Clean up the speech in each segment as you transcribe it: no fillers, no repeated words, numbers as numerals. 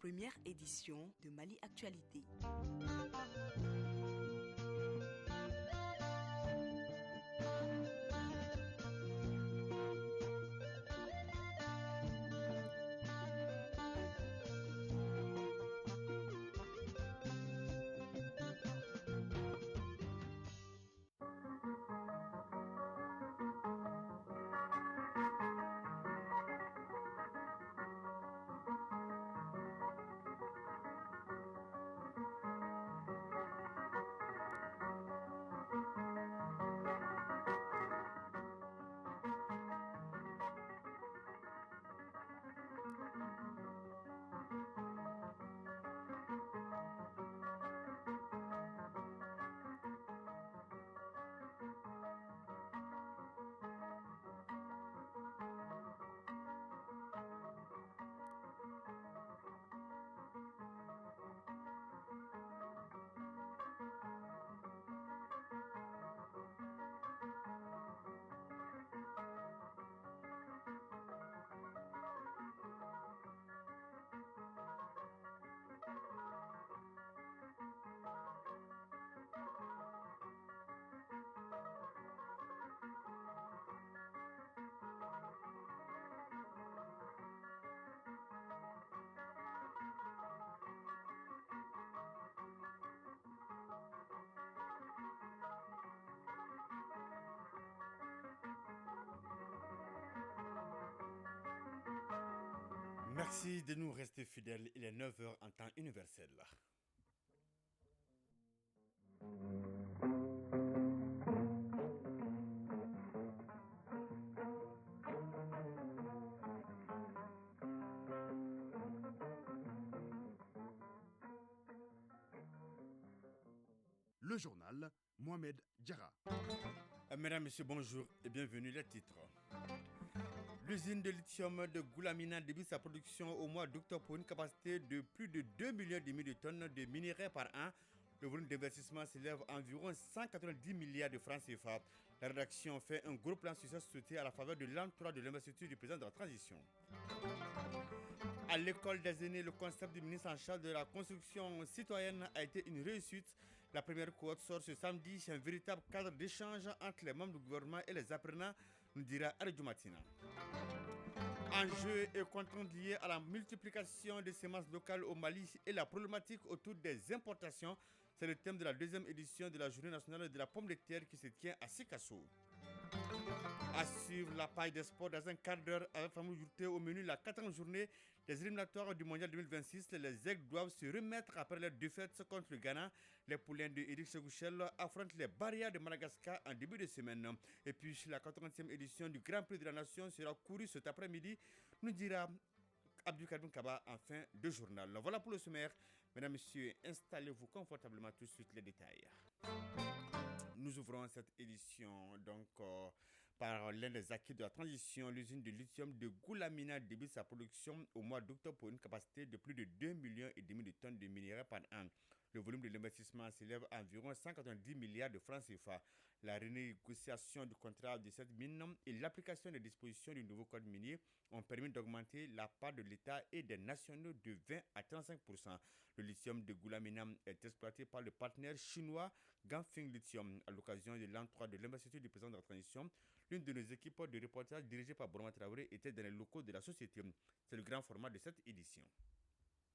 première édition de Mali Actualité. Merci de nous rester fidèles, il est 9h en temps universel. Le journal, Mohamed Diarra. Mesdames, Messieurs, bonjour et bienvenue les titres. L'usine de lithium de Goulamina débute sa production au mois d'octobre pour une capacité de plus de 2,5 millions de tonnes de minerais par an. Le volume d'investissement s'élève à environ 190 milliards de francs CFA. La rédaction fait un gros plan sur cette société à la faveur de l'entourage de l'investiture du président de la transition. À l'école des aînés, le concept du ministre en charge de la construction citoyenne a été une réussite. La première cohorte sort ce samedi. C'est un véritable cadre d'échange entre les membres du gouvernement et les apprenants, nous dira Aradjou Matina. Enjeux et contraintes liés à la multiplication des semences locales au Mali et la problématique autour des importations, c'est le thème de la deuxième édition de la Journée nationale de la pomme de terre qui se tient à Sikasso. À suivre la page des sports dans un quart d'heure avec Famou Jourté au menu la 4e journée des éliminatoires du Mondial 2026. Les Aigles doivent se remettre après leur défaite contre le Ghana. Les poulains de Éric Segouchel affrontent les barrières de Madagascar en début de semaine. Et puis la 40e édition du Grand Prix de la Nation sera courue cet après-midi, nous dira Abdou Karim Kaba en fin de journal. Voilà pour le sommaire. Mesdames, Messieurs, installez-vous confortablement tout de suite les détails. Nous ouvrons cette édition par l'un des acquis de la transition. L'usine de lithium de Goulamina débute sa production au mois d'octobre pour une capacité de plus de 2,5 millions de tonnes de minerais par an. Le volume de l'investissement s'élève à environ 190 milliards de francs CFA. La renégociation du contrat de cette mine et l'application des dispositions du nouveau code minier ont permis d'augmenter la part de l'État et des nationaux de 20 à 35%. Le lithium de Goulamina est exploité par le partenaire chinois Ganfeng Lithium. À l'occasion de l'entrée de l'investiture du président de la transition, l'une de nos équipes de reportage dirigée par Boroma Traoré était dans les locaux de la société. C'est le grand format de cette édition.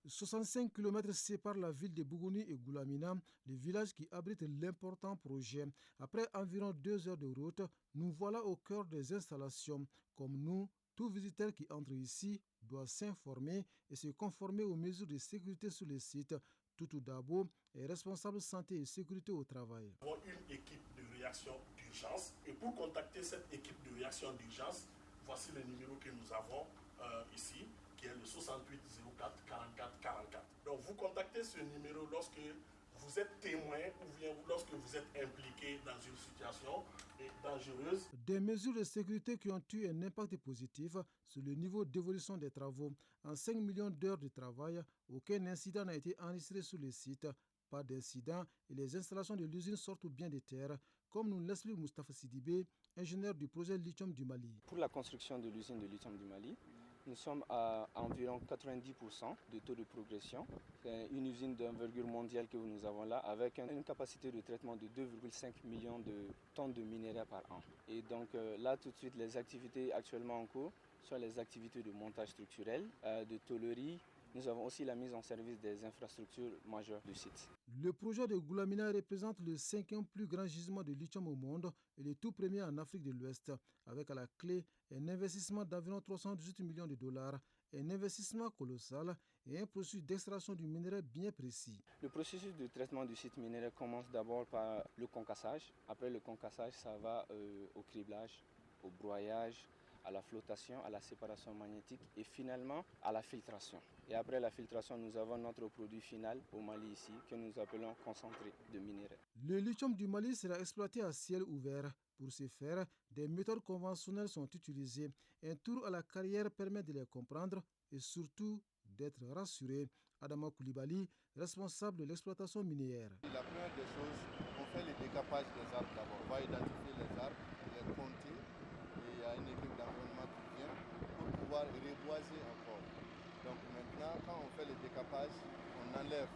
65 km séparent la ville de Bougouni et Goulamina, le village qui abrite l'important projet. Après environ 2 heures de route, nous voilà au cœur des installations. Comme nous, tout visiteur qui entre ici doit s'informer et se conformer aux mesures de sécurité sur le site. Toutou Dabo est responsable santé et sécurité au travail. Nous avons une équipe de réaction d'urgence et pour contacter cette équipe de réaction d'urgence, voici le numéro que nous avons ici, qui est le 68 04 44 44. Donc vous contactez ce numéro lorsque vous êtes témoin ou bien lorsque vous êtes impliqué dans une situation dangereuse. Des mesures de sécurité qui ont eu un impact positif sur le niveau d'évolution des travaux. En 5 millions d'heures de travail, aucun incident n'a été enregistré sur le site. Pas d'incident et les installations de l'usine sortent bien de terre, comme nous l'explique Moustapha Sidibé, ingénieur du projet lithium du Mali. Pour la construction de l'usine de lithium du Mali, Nous sommes à environ 90% de taux de progression. C'est une usine d'envergure mondiale que nous avons là avec une capacité de traitement de 2,5 millions de tonnes de minerais par an. Et donc là tout de suite les activités actuellement en cours sont les activités de montage structurel, de tôlerie. Nous avons aussi la mise en service des infrastructures majeures du site. Le projet de Goulamina représente le 5e plus grand gisement de lithium au monde et le tout premier en Afrique de l'Ouest, avec à la clé un investissement d'environ 318 millions de dollars, un investissement colossal et un processus d'extraction du minerai bien précis. Le processus de traitement du site minéraire commence d'abord par le concassage. Après le concassage, ça va au criblage, au broyage, à la flottation, à la séparation magnétique et finalement à la filtration. Et après la filtration, nous avons notre produit final au Mali ici que nous appelons concentré de minerai. Le lithium du Mali sera exploité à ciel ouvert. Pour ce faire, des méthodes conventionnelles sont utilisées. Un tour à la carrière permet de les comprendre et surtout d'être rassuré. Adama Koulibaly, responsable de l'exploitation minière. La première des choses, on fait le décapage des arbres d'abord. On va identifier les arbres, les compter. Et il y a une équipe d'environnement qui vient pour pouvoir reboiser encore. Donc maintenant, quand on fait le décapage, on enlève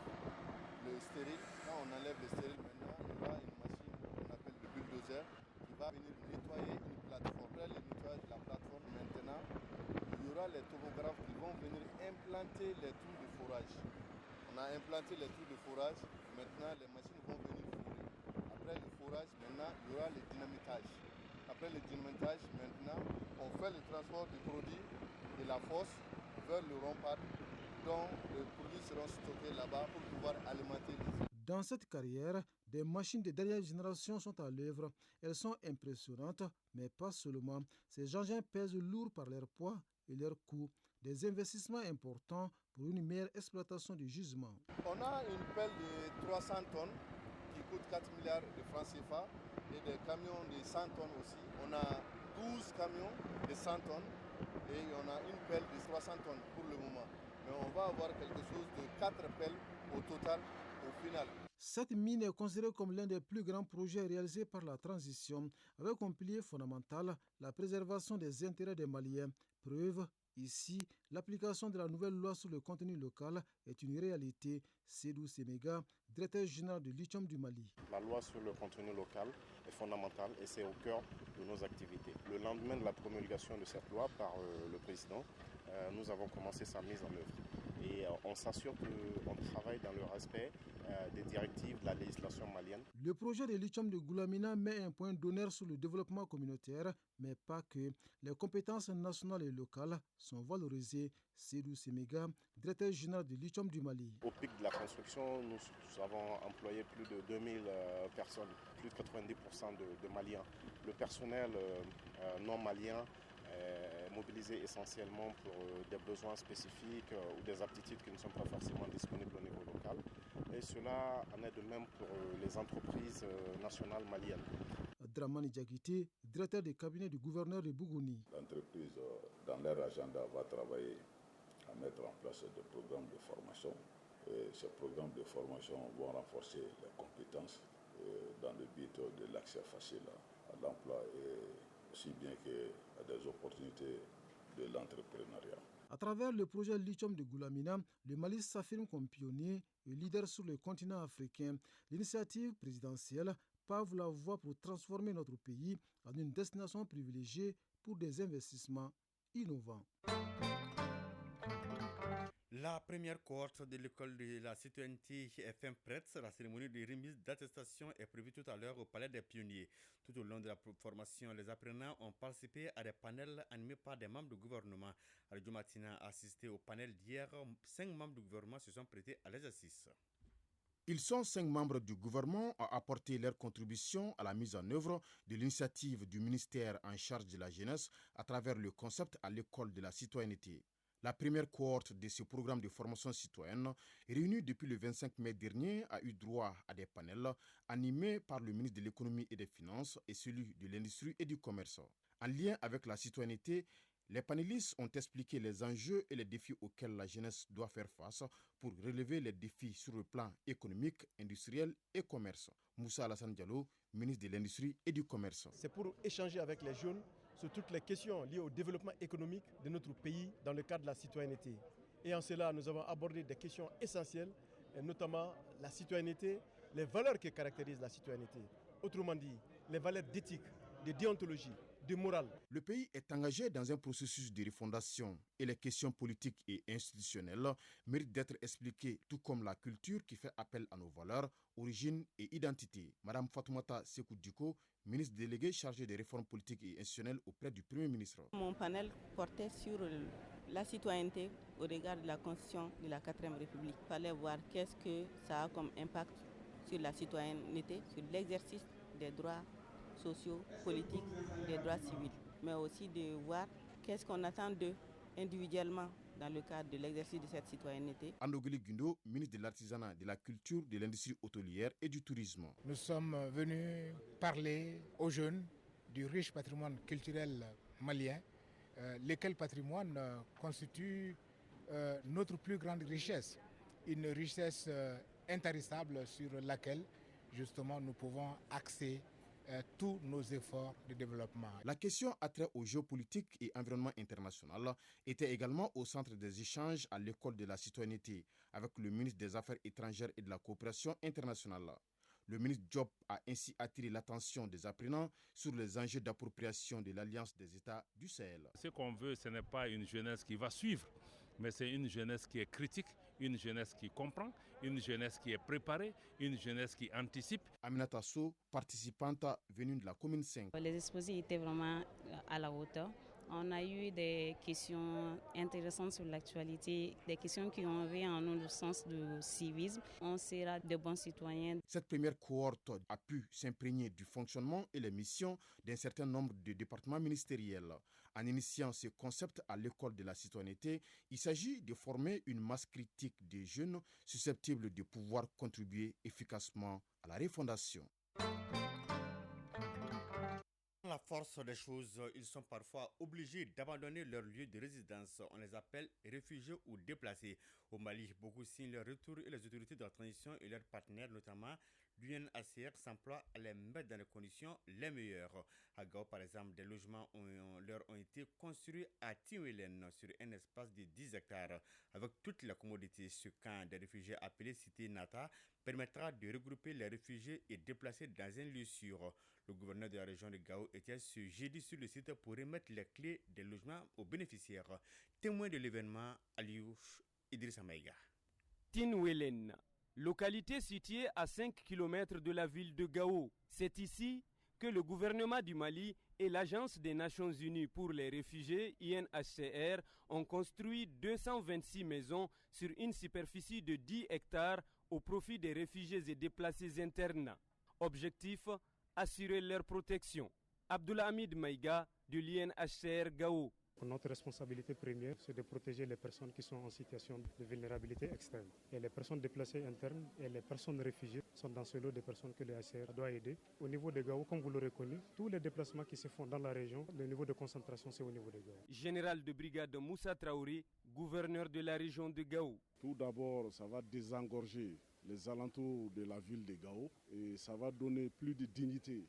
le stérile. Quand on enlève le stérile, maintenant, il y aura une machine qu'on appelle le bulldozer qui va venir nettoyer une plateforme. Après le nettoyage de la plateforme, maintenant, il y aura les tomographes qui vont venir implanter les trous de forage. On a implanté les trous de forage. Maintenant, les machines vont venir fourrer. Après le forage, maintenant, il y aura le dynamitage. Après le dynamitage, maintenant, on fait le transport du produit de la fosse vers le rempart, dont les produits seront stockés là-bas pour pouvoir alimenter les îles. Dans cette carrière, des machines de dernière génération sont à l'œuvre. Elles sont impressionnantes, mais pas seulement. Ces engins pèsent lourd par leur poids et leur coût. Des investissements importants pour une meilleure exploitation du gisement. On a une pelle de 300 tonnes qui coûte 4 milliards de francs CFA et des camions de 100 tonnes aussi. On a 12 camions de 100 tonnes et on a une pelle de 300 tonnes pour le moment. Mais on va avoir quelque chose de 4 pelles au total au final. Cette mine est considérée comme l'un des plus grands projets réalisés par la transition, avec comme pilier fondamental la préservation des intérêts des Maliens. Preuve, ici, l'application de la nouvelle loi sur le contenu local est une réalité. Sédou Séméga, directeur général du lithium du Mali. La loi sur le contenu local est fondamentale et c'est au cœur de nos activités. Le lendemain de la promulgation de cette loi par le président, nous avons commencé sa mise en œuvre. Et on s'assure qu'on travaille dans le respect des directives de la législation malienne. Le projet de lithium de Goulamina met un point d'honneur sur le développement communautaire, mais pas que. Les compétences nationales et locales sont valorisées. Sédou Séméga, directeur général du lithium du Mali. Au pic de la construction, nous avons employé plus de 2000 personnes, plus de 90% de Maliens. Le personnel non malien est mobilisé essentiellement pour des besoins spécifiques ou des aptitudes qui ne sont pas forcément disponibles au niveau local. Et cela en est de même pour les entreprises nationales maliennes. Dramani Diakité, directeur des cabinets du gouverneur de Bougouni. L'entreprise, dans leur agenda, va travailler à mettre en place des programmes de formation. Et ces programmes de formation vont renforcer les compétences dans le but de l'accès facile à l'emploi et aussi bien qu'à des opportunités de l'entrepreneuriat. À travers le projet lithium de Goulamina, le Mali s'affirme comme pionnier et leader sur le continent africain. L'initiative présidentielle pave la voie pour transformer notre pays en une destination privilégiée pour des investissements innovants. La première cohorte de l'école de la citoyenneté est fin prête. La cérémonie de remise d'attestation est prévue tout à l'heure au Palais des Pionniers. Tout au long de la formation, les apprenants ont participé à des panels animés par des membres du gouvernement. Radio Matina a assisté au panel d'hier. 5 membres du gouvernement se sont prêtés à l'exercice. Ils sont 5 membres du gouvernement à apporter leur contribution à la mise en œuvre de l'initiative du ministère en charge de la jeunesse à travers le concept à l'école de la citoyenneté. La première cohorte de ce programme de formation citoyenne, réunie depuis le 25 mai dernier, a eu droit à des panels animés par le ministre de l'Économie et des Finances et celui de l'Industrie et du Commerce. En lien avec la citoyenneté, les panélistes ont expliqué les enjeux et les défis auxquels la jeunesse doit faire face pour relever les défis sur le plan économique, industriel et commerce. Moussa Alassane Diallo, ministre de l'Industrie et du Commerce. C'est pour échanger avec les jeunes sur toutes les questions liées au développement économique de notre pays dans le cadre de la citoyenneté. Et en cela, nous avons abordé des questions essentielles, et notamment la citoyenneté, les valeurs qui caractérisent la citoyenneté. Autrement dit, les valeurs d'éthique, de déontologie, de morale. Le pays est engagé dans un processus de refondation et les questions politiques et institutionnelles méritent d'être expliquées, tout comme la culture qui fait appel à nos valeurs, origines et identités. Madame Fatoumata Sekou Diko, ministre déléguée chargée des réformes politiques et institutionnelles auprès du Premier ministre. Mon panel portait sur la citoyenneté au regard de la Constitution de la 4e République. Il fallait voir qu'est-ce que ça a comme impact sur la citoyenneté, sur l'exercice des droits sociaux, politiques, des droits civils, mais aussi de voir qu'est-ce qu'on attend d'eux individuellement dans le cadre de l'exercice de cette citoyenneté. Andogili Gundo, ministre de l'Artisanat, de la Culture, de l'Industrie hôtelière et du Tourisme. Nous sommes venus parler aux jeunes du riche patrimoine culturel malien, lequel patrimoine constitue notre plus grande richesse, une richesse intarissable sur laquelle justement nous pouvons axer tous nos efforts de développement. La question attrait au géopolitique et environnement international était également au centre des échanges à l'école de la citoyenneté avec le ministre des Affaires étrangères et de la coopération internationale. Le ministre Diop a ainsi attiré l'attention des apprenants sur les enjeux d'appropriation de l'Alliance des États du Sahel. Ce qu'on veut, ce n'est pas une jeunesse qui va suivre, mais c'est une jeunesse qui est critique, une jeunesse qui comprend, une jeunesse qui est préparée, une jeunesse qui anticipe. Aminata So, participante venue de la commune 5. Les exposés étaient vraiment à la hauteur. On a eu des questions intéressantes sur l'actualité, des questions qui ont vu en nous le sens du civisme. On sera de bons citoyens. Cette première cohorte a pu s'imprégner du fonctionnement et les missions d'un certain nombre de départements ministériels. En initiant ce concept à l'école de la citoyenneté, il s'agit de former une masse critique de jeunes susceptibles de pouvoir contribuer efficacement à la refondation. La force des choses, ils sont parfois obligés d'abandonner leur lieu de résidence. On les appelle réfugiés ou déplacés. Au Mali, beaucoup signent leur retour et les autorités de la transition et leurs partenaires, notamment l'UNHCR, s'emploient à les mettre dans les conditions les meilleures. À Gao, par exemple, des logements leur ont été construits à Tinwelen sur un espace de 10 hectares. Avec toutes les commodités, ce camp des réfugiés appelé Cité Nata permettra de regrouper les réfugiés et déplacés dans un lieu sûr. Le gouverneur de la région de Gao était ce jeudi sur le site pour remettre les clés des logements aux bénéficiaires. Témoin de l'événement, Aliou Idrissa Maïga. Tinwelen, localité située à 5 km de la ville de Gao. C'est ici que le gouvernement du Mali et l'Agence des Nations Unies pour les réfugiés, UNHCR, ont construit 226 maisons sur une superficie de 10 hectares au profit des réfugiés et déplacés internes. Objectif, assurer leur protection. Abdullah Hamid Maïga de l'UNHCR Gao. Notre responsabilité première, c'est de protéger les personnes qui sont en situation de vulnérabilité extrême. Et les personnes déplacées internes et les personnes réfugiées sont dans ce lot de personnes que le HCR doit aider. Au niveau de Gao, comme vous l'aurez connu, tous les déplacements qui se font dans la région, le niveau de concentration, c'est au niveau de Gao. Général de brigade Moussa Traoré, gouverneur de la région de Gao. Tout d'abord, ça va désengorger les alentours de la ville de Gao et ça va donner plus de dignité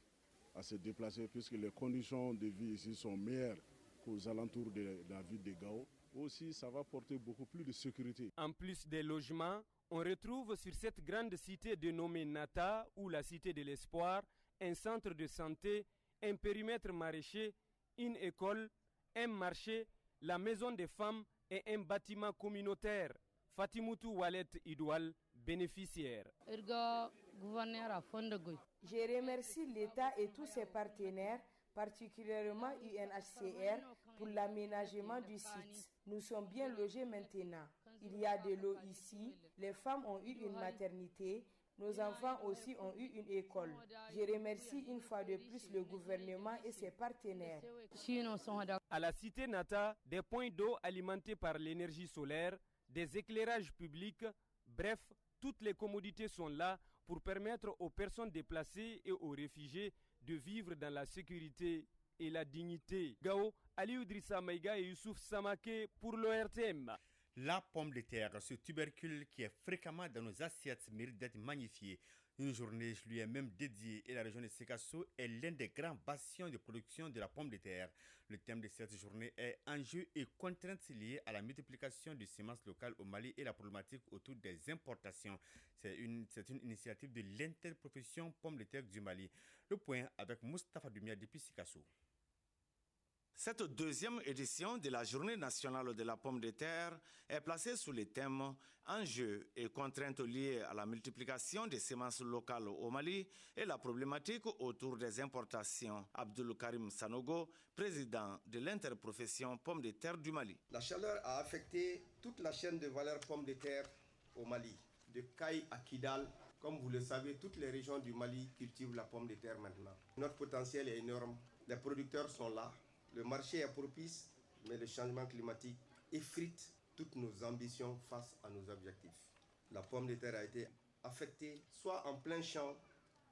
à se déplacer puisque les conditions de vie ici sont meilleures qu'aux alentours de la ville de Gao. Aussi, ça va porter beaucoup plus de sécurité. En plus des logements, on retrouve sur cette grande cité dénommée Nata ou la cité de l'espoir, un centre de santé, un périmètre maraîcher, une école, un marché, la maison des femmes et un bâtiment communautaire. Fatimoutou Walet Idoual, bénéficiaire. Je remercie l'État et tous ses partenaires, particulièrement UNHCR, pour l'aménagement du site. Nous sommes bien logés maintenant. Il y a de l'eau ici, les femmes ont eu une maternité, nos enfants aussi ont eu une école. Je remercie une fois de plus le gouvernement et ses partenaires. À la cité Nata, des points d'eau alimentés par l'énergie solaire, des éclairages publics, bref, toutes les commodités sont là pour permettre aux personnes déplacées et aux réfugiés de vivre dans la sécurité et la dignité. Gao, Ali Idrissa Maïga et Youssouf Samake pour l'ORTM. La pomme de terre, ce tubercule qui est fréquemment dans nos assiettes, mérite d'être magnifié. Une journée lui est même dédiée et la région de Sikasso est l'un des grands bastions de production de la pomme de terre. Le thème de cette journée est enjeux et contraintes liées à la multiplication des semences locales au Mali et la problématique autour des importations. C'est une initiative de l'interprofession pomme de terre du Mali. Le point avec Moustapha Dumia depuis Sikasso. Cette deuxième édition de la Journée nationale de la pomme de terre est placée sous le thème enjeux et contraintes liées à la multiplication des semences locales au Mali et la problématique autour des importations. Abdul Karim Sanogo, président de l'interprofession pomme de terre du Mali. La chaleur a affecté toute la chaîne de valeur pomme de terre au Mali, de Kaï à Kidal. Comme vous le savez, toutes les régions du Mali cultivent la pomme de terre maintenant. Notre potentiel est énorme, les producteurs sont là. Le marché est propice, mais le changement climatique effrite toutes nos ambitions face à nos objectifs. La pomme de terre a été affectée soit en plein champ,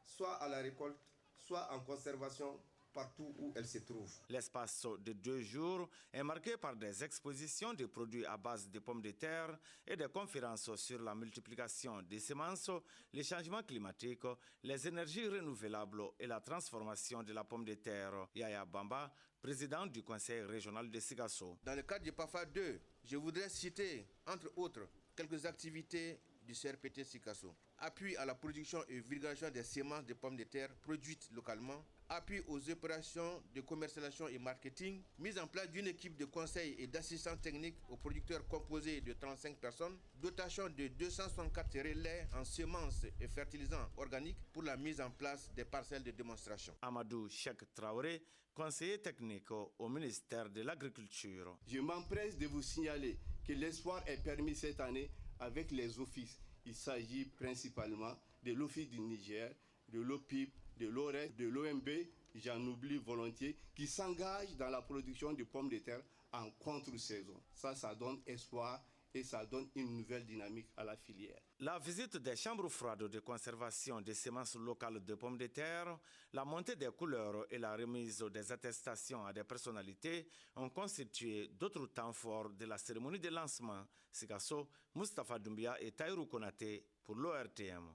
soit à la récolte, soit en conservation partout où elle se trouve. L'espace de 2 jours est marqué par des expositions de produits à base de pommes de terre et des conférences sur la multiplication des semences, les changements climatiques, les énergies renouvelables et la transformation de la pomme de terre. Yaya Bamba, président du conseil régional de Sikasso. Dans le cadre du PAFA 2, je voudrais citer, entre autres, quelques activités du CRPT Sikasso. Appui à la production et vulgarisation des semences de pommes de terre produites localement, appui aux opérations de commercialisation et marketing, mise en place d'une équipe de conseil et d'assistance technique aux producteurs composée de 35 personnes, dotation de 264 relais en semences et fertilisants organiques pour la mise en place des parcelles de démonstration. Amadou Cheikh Traoré, conseiller technique au ministère de l'Agriculture. Je m'empresse de vous signaler que l'espoir est permis cette année avec les offices. Il s'agit principalement de l'Office du Niger, de l'OPIP, de l'ORES, de l'OMB, j'en oublie volontiers, qui s'engagent dans la production de pommes de terre en contre-saison. Ça donne espoir et ça donne une nouvelle dynamique à la filière. La visite des chambres froides de conservation des semences locales de pommes de terre, la montée des couleurs et la remise des attestations à des personnalités ont constitué d'autres temps forts de la cérémonie de lancement. Sikasso, Moustapha Doumbia et Taïrou Konaté pour l'ORTM.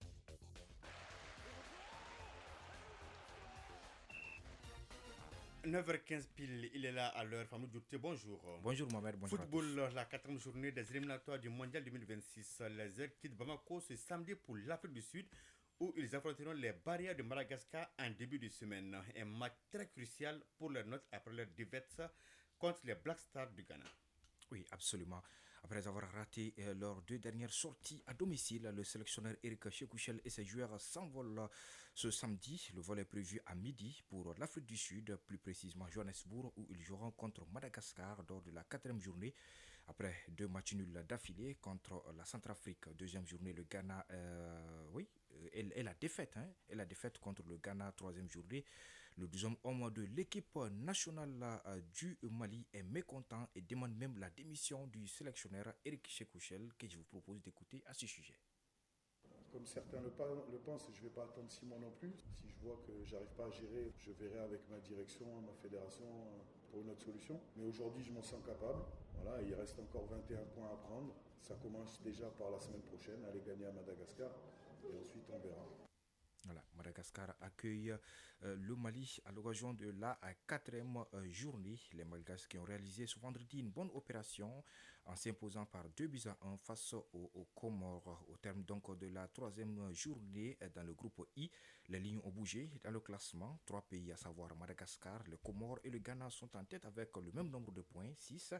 « 9h15 pile, il est là à l'heure. Famille Douté, bonjour. Bonjour Mohamed, bonjour. Football, la 4e journée des éliminatoires du Mondial 2026. Les Airs quittent Bamako ce samedi pour l'Afrique du Sud où ils affronteront les barrières de Madagascar en début de semaine. Un match très crucial pour leur note après leur défaite contre les Black Stars du Ghana. Oui, absolument. Après avoir raté leurs 2 dernières sorties à domicile, le sélectionneur Eric Chekouchel et ses joueurs s'envolent ce samedi. Le vol est prévu à midi pour l'Afrique du Sud, plus précisément Johannesburg, où ils joueront contre Madagascar lors de la 4e journée. Après 2 matchs nuls d'affilée contre la Centrafrique, 2e journée, le Ghana, et la défaite, et la défaite contre le Ghana, 3e journée. Le 2e homme de l'équipe nationale du Mali est mécontent et demande même la démission du sélectionneur Eric Chekouchel, que je vous propose d'écouter à ce sujet. Comme certains le pensent, je ne vais pas attendre 6 mois non plus. Si je vois que je n'arrive pas à gérer, je verrai avec ma direction, ma fédération pour une autre solution. Mais aujourd'hui, je m'en sens capable. Voilà, il reste encore 21 points à prendre. Ça commence déjà par la semaine prochaine, aller gagner à Madagascar. Et ensuite, on verra. Voilà, Madagascar accueille le Mali à l'occasion de la 4e journée. Les Malgaches qui ont réalisé ce vendredi une bonne opération en s'imposant par 2-1 face aux Comores. Au terme donc de la 3e journée dans le groupe I, les lignes ont bougé dans le classement. 3 pays, à savoir Madagascar, le Comores et le Ghana, sont en tête avec le même nombre de points, 6.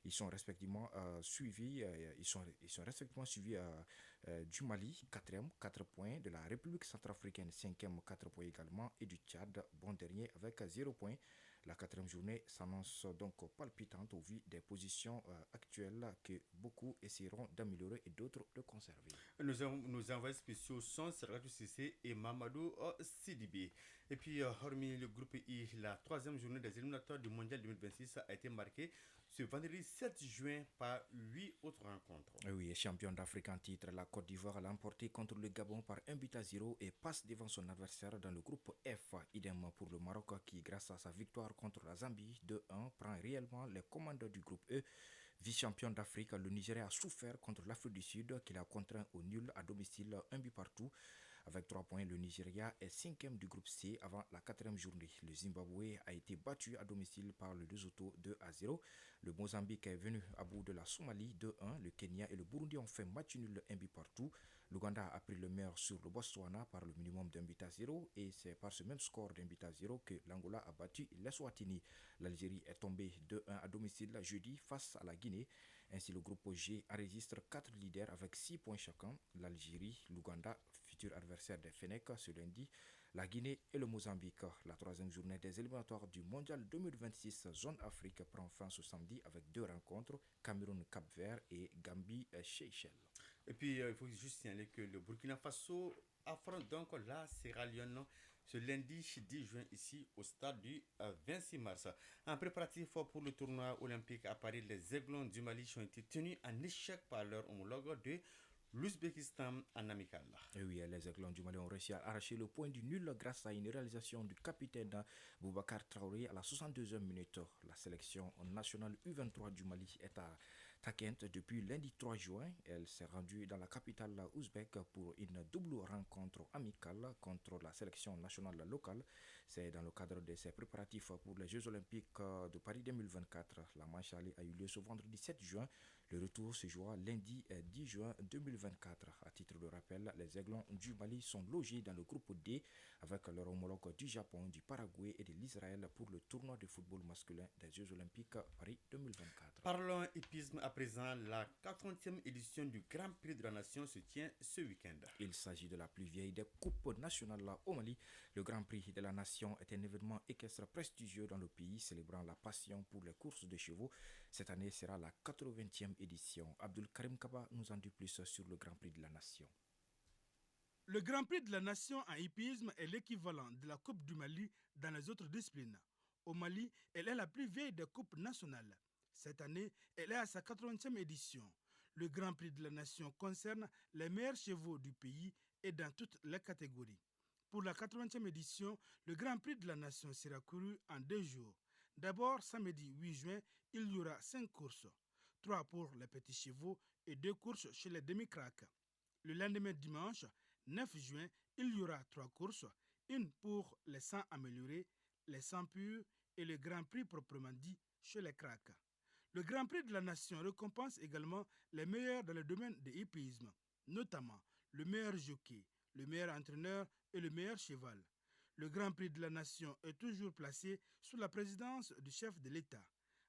Ils sont respectivement suivis, du Mali, 4e, 4 points, de la République centrafricaine, 5e, 4 points également, et du Tchad, bon dernier, avec 0 points. La 4e journée s'annonce donc palpitante au vu des positions actuelles que beaucoup essaieront d'améliorer et d'autres de conserver. Nos envoyés spéciaux sont Sergatou Sissé et Mamadou Sidibé. Et puis, hormis le groupe I, la 3e journée des éliminatoires du Mondial 2026 a été marquée ce vendredi 7 juin par 8 autres rencontres. Oui, champion d'Afrique en titre, la Côte d'Ivoire l'a emporté contre le Gabon par 1-0 et passe devant son adversaire dans le groupe F. Idem pour le Maroc qui, grâce à sa victoire contre la Zambie 2-1, prend réellement les commandes du groupe E. Vice-champion d'Afrique, le Nigeria a souffert contre l'Afrique du Sud qui l'a contraint au nul à domicile, 1 but partout. Avec 3 points, le Nigeria est 5e du groupe C avant la 4e journée. Le Zimbabwe a été battu à domicile par le Lesotho 2-0. Le Mozambique est venu à bout de la Somalie 2-1. Le Kenya et le Burundi ont fait match nul 1 but partout. L'Ouganda a pris le meilleur sur le Botswana par le minimum d'1 but à 0 et c'est par ce même score d'1 but à 0 que l'Angola a battu l'Eswatini. L'Algérie est tombée 2-1 à domicile jeudi face à la Guinée. Ainsi, le groupe G enregistre 4 leaders avec 6 points chacun. L'Algérie, l'Ouganda, futur adversaire des Fennecs ce lundi, la Guinée et le Mozambique. La 3e journée des éliminatoires du Mondial 2026 Zone Afrique prend fin ce samedi avec 2 rencontres, Cameroun-Cap-Vert et Gambie-Seychelles. Et puis, il faut juste signaler que le Burkina Faso affronte donc la Sierra Leone ce lundi 10 juin ici au stade du 26 mars. En préparatif pour le tournoi olympique à Paris, les Aiglons du Mali ont été tenus en échec par leur homologue de l'Ouzbékistan en amical. Et oui, les Aiglons du Mali ont réussi à arracher le point du nul grâce à une réalisation du capitaine Boubacar Traoré à la 62e minute. La sélection nationale U23 du Mali est à Takent depuis lundi 3 juin. Elle s'est rendue dans la capitale ouzbek pour une double rencontre amicale contre la sélection nationale locale. C'est dans le cadre de ses préparatifs pour les Jeux Olympiques de Paris 2024. La manche allée a eu lieu ce vendredi 7 juin. Le retour se jouera lundi 10 juin 2024. À titre de rappel, les Aiglons du Mali sont logés dans le groupe D avec leur homologue du Japon, du Paraguay et de l'Israël pour le tournoi de football masculin des Jeux Olympiques Paris 2024. Parlons hippisme à présent. La 40e édition du Grand Prix de la Nation se tient ce week-end. Il s'agit de la plus vieille des coupes nationales au Mali. Le Grand Prix de la Nation est un événement équestre prestigieux dans le pays, célébrant la passion pour les courses de chevaux. Cette année sera la 80e édition. Abdul Karim Kaba nous en dit plus sur le Grand Prix de la Nation. Le Grand Prix de la Nation en hippisme est l'équivalent de la Coupe du Mali dans les autres disciplines. Au Mali, elle est la plus vieille des coupes nationales. Cette année, elle est à sa 80e édition. Le Grand Prix de la Nation concerne les meilleurs chevaux du pays et dans toutes les catégories. Pour la 80e édition, le Grand Prix de la Nation sera couru en 2 jours. D'abord, samedi 8 juin, il y aura 5 courses. 3 pour les petits chevaux et 2 courses chez les demi-craques. Le lendemain dimanche, 9 juin, il y aura 3 courses, une pour les 100 améliorés, les 100 purs et le Grand Prix proprement dit chez les craques. Le Grand Prix de la Nation récompense également les meilleurs dans le domaine de hippisme, notamment le meilleur jockey, le meilleur entraîneur et le meilleur cheval. Le Grand Prix de la Nation est toujours placé sous la présidence du chef de l'État.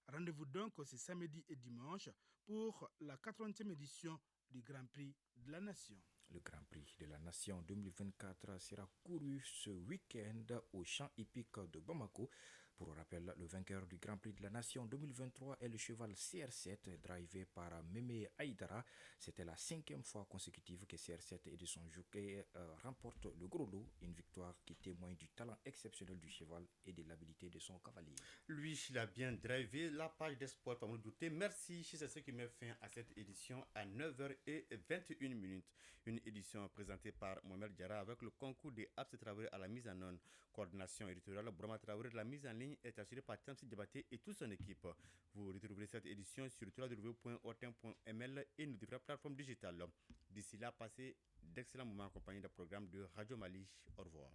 Rendez-vous donc ce samedi et dimanche pour la 80e édition du Grand Prix de la Nation. Le Grand Prix de la Nation 2024 sera couru ce week-end au champ hippique de Bamako. Pour rappel, le vainqueur du Grand Prix de la Nation 2023 est le cheval CR7 drivé par Mémé Aïdara. C'était la 5e fois consécutive que CR7 et de son jockey remportent le gros lot, une victoire qui témoigne du talent exceptionnel du cheval et de l'habilité de son cavalier. Lui, il a bien drivé la page d'espoir, pas me douter. Merci, c'est ce qui met fin à cette édition à 9h21. Une édition présentée par Mohamed Diarra avec le concours des Abs Traoré à la mise en onde. Coordination éditoriale Brahma Traoré de la mise en ligne est assurée par Tamsi Diabaté et toute son équipe. Vous retrouverez cette édition sur www.ortin.ml et nos différentes plateformes digitales. D'ici là, passez d'excellents moments en compagnie d'un programme de Radio Mali. Au revoir.